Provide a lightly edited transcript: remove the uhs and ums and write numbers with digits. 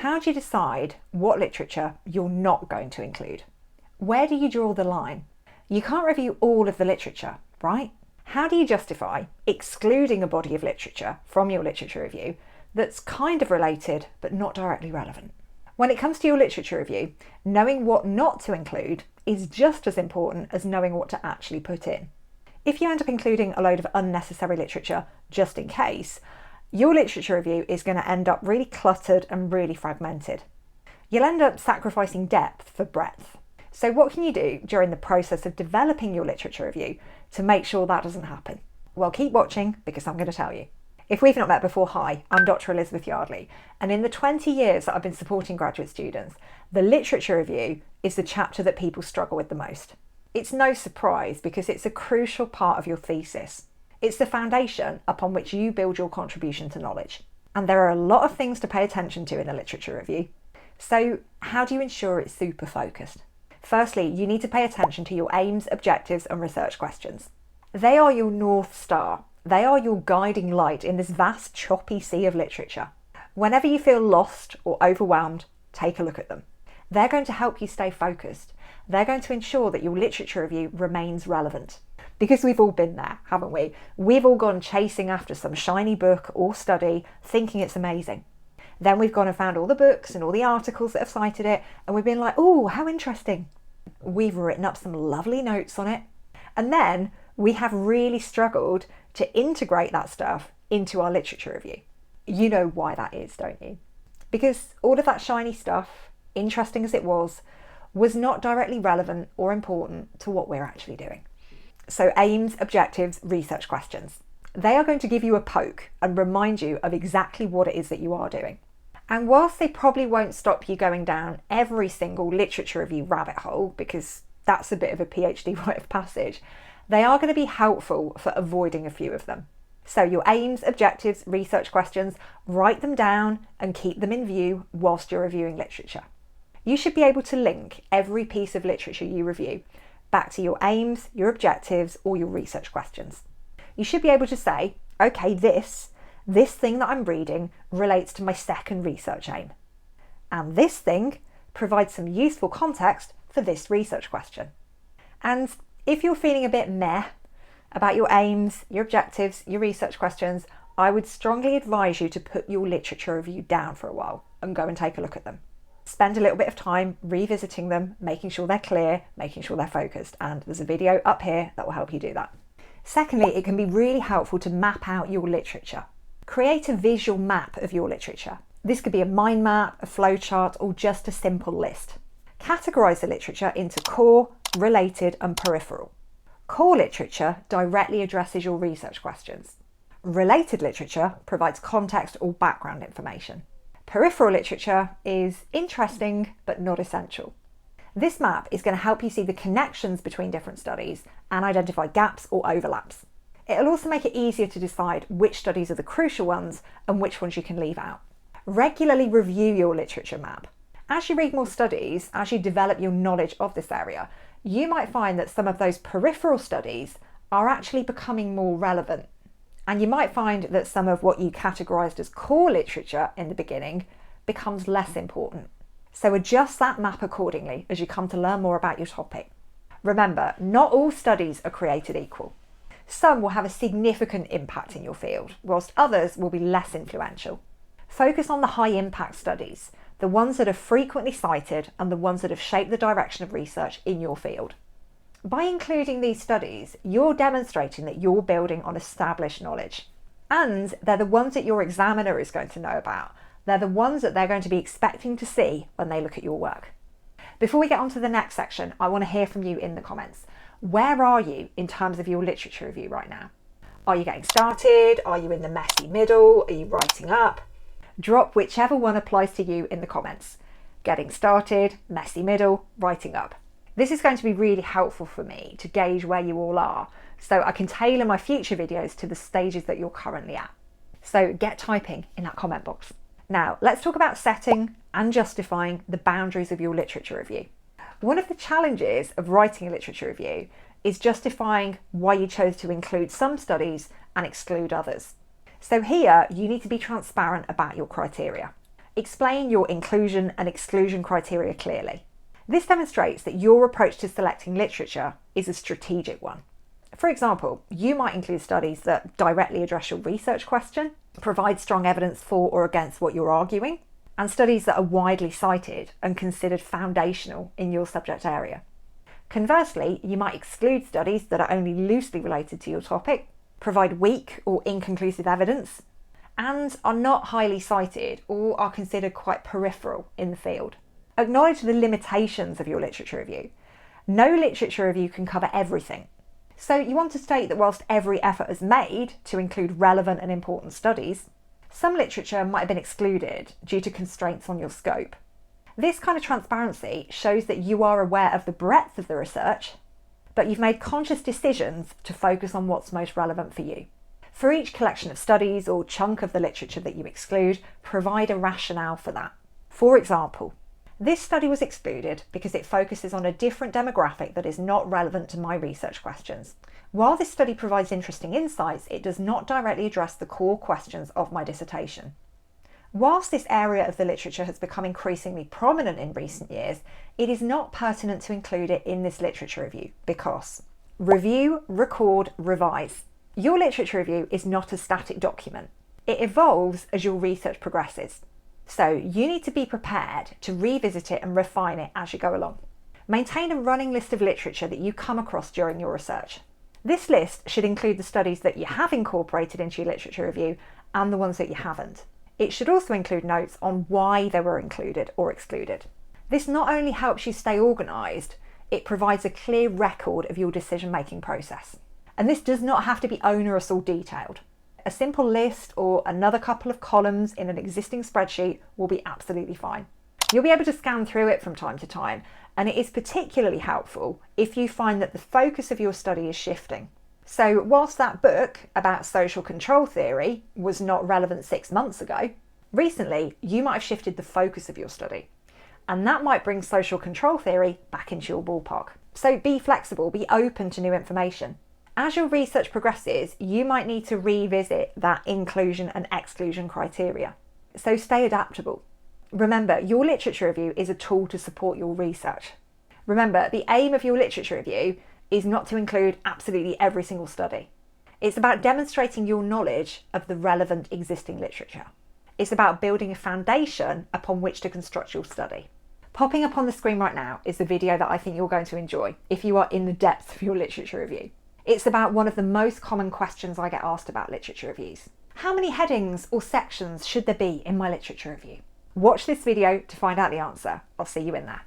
how do you decide what literature you're not going to include? Where do you draw the line? You can't review all of the literature, right? How do you justify excluding a body of literature from your literature review that's kind of related but not directly relevant? When it comes to your literature review, knowing what not to include is just as important as knowing what to actually put in. If you end up including a load of unnecessary literature just in case, your literature review is going to end up really cluttered and really fragmented. You'll end up sacrificing depth for breadth. So what can you do during the process of developing your literature review to make sure that doesn't happen? Well, keep watching because I'm going to tell you. If we've not met before, hi, I'm Dr. Elizabeth Yardley, and in the 20 years that I've been supporting graduate students, the literature review is the chapter that people struggle with the most. It's no surprise because it's a crucial part of your thesis. It's the foundation upon which you build your contribution to knowledge. And there are a lot of things to pay attention to in a literature review. So how do you ensure it's super focused? Firstly, you need to pay attention to your aims, objectives, and research questions. They are your North Star. They are your guiding light in this vast, choppy sea of literature. Whenever you feel lost or overwhelmed, take a look at them. They're going to help you stay focused. They're going to ensure that your literature review remains relevant. Because we've all been there, haven't we? We've all gone chasing after some shiny book or study, thinking it's amazing. Then we've gone and found all the books and all the articles that have cited it, and we've been like, oh, how interesting. We've written up some lovely notes on it. And then we have really struggled to integrate that stuff into our literature review. You know why that is, don't you? Because all of that shiny stuff, interesting as it was not directly relevant or important to what we're actually doing. So aims, objectives, research questions. They are going to give you a poke and remind you of exactly what it is that you are doing. And whilst they probably won't stop you going down every single literature review rabbit hole, because that's a bit of a PhD rite of passage, they are going to be helpful for avoiding a few of them. So your aims, objectives, research questions, write them down and keep them in view whilst you're reviewing literature. You should be able to link every piece of literature you review back to your aims, your objectives, or your research questions. You should be able to say, okay, this thing that I'm reading relates to my second research aim. And this thing provides some useful context for this research question. And if you're feeling a bit meh about your aims, your objectives, your research questions, I would strongly advise you to put your literature review down for a while and go and take a look at them. Spend a little bit of time revisiting them, making sure they're clear, making sure they're focused, and there's a video up here that will help you do that. Secondly, it can be really helpful to map out your literature. Create a visual map of your literature. This could be a mind map, a flowchart, or just a simple list. Categorise the literature into core, related, and peripheral. Core literature directly addresses your research questions. Related literature provides context or background information. Peripheral literature is interesting but not essential. This map is going to help you see the connections between different studies and identify gaps or overlaps. It'll also make it easier to decide which studies are the crucial ones and which ones you can leave out. Regularly review your literature map. As you read more studies, as you develop your knowledge of this area, you might find that some of those peripheral studies are actually becoming more relevant. And you might find that some of what you categorised as core literature in the beginning becomes less important. So adjust that map accordingly as you come to learn more about your topic. Remember, not all studies are created equal. Some will have a significant impact in your field, whilst others will be less influential. Focus on the high impact studies, the ones that are frequently cited and the ones that have shaped the direction of research in your field. By including these studies, you're demonstrating that you're building on established knowledge. And they're the ones that your examiner is going to know about. They're the ones that they're going to be expecting to see when they look at your work. Before we get on to the next section, I want to hear from you in the comments. Where are you in terms of your literature review right now? Are you getting started? Are you in the messy middle? Are you writing up? Drop whichever one applies to you in the comments. Getting started, messy middle, writing up. This is going to be really helpful for me to gauge where you all are, so I can tailor my future videos to the stages that you're currently at. So get typing in that comment box. Now, let's talk about setting and justifying the boundaries of your literature review. One of the challenges of writing a literature review is justifying why you chose to include some studies and exclude others. So here, you need to be transparent about your criteria. Explain your inclusion and exclusion criteria clearly. This demonstrates that your approach to selecting literature is a strategic one. For example, you might include studies that directly address your research question, provide strong evidence for or against what you're arguing, and studies that are widely cited and considered foundational in your subject area. Conversely, you might exclude studies that are only loosely related to your topic, provide weak or inconclusive evidence, and are not highly cited or are considered quite peripheral in the field. Acknowledge the limitations of your literature review. No literature review can cover everything. So you want to state that whilst every effort is made to include relevant and important studies, some literature might have been excluded due to constraints on your scope. This kind of transparency shows that you are aware of the breadth of the research, but you've made conscious decisions to focus on what's most relevant for you. For each collection of studies or chunk of the literature that you exclude, provide a rationale for that. For example, this study was excluded because it focuses on a different demographic that is not relevant to my research questions. While this study provides interesting insights, it does not directly address the core questions of my dissertation. Whilst this area of the literature has become increasingly prominent in recent years, it is not pertinent to include it in this literature review because review, record, revise. Your literature review is not a static document. It evolves as your research progresses. So you need to be prepared to revisit it and refine it as you go along. Maintain a running list of literature that you come across during your research. This list should include the studies that you have incorporated into your literature review and the ones that you haven't. It should also include notes on why they were included or excluded. This not only helps you stay organised, it provides a clear record of your decision-making process. And this does not have to be onerous or detailed. A simple list or another couple of columns in an existing spreadsheet will be absolutely fine. You'll be able to scan through it from time to time, and it is particularly helpful if you find that the focus of your study is shifting. So whilst that book about social control theory was not relevant 6 months ago, recently you might have shifted the focus of your study, and that might bring social control theory back into your ballpark. So be flexible, be open to new information. As your research progresses, you might need to revisit that inclusion and exclusion criteria. So stay adaptable. Remember, your literature review is a tool to support your research. Remember, the aim of your literature review is not to include absolutely every single study. It's about demonstrating your knowledge of the relevant existing literature. It's about building a foundation upon which to construct your study. Popping up on the screen right now is the video that I think you're going to enjoy if you are in the depths of your literature review. It's about one of the most common questions I get asked about literature reviews. How many headings or sections should there be in my literature review? Watch this video to find out the answer. I'll see you in there.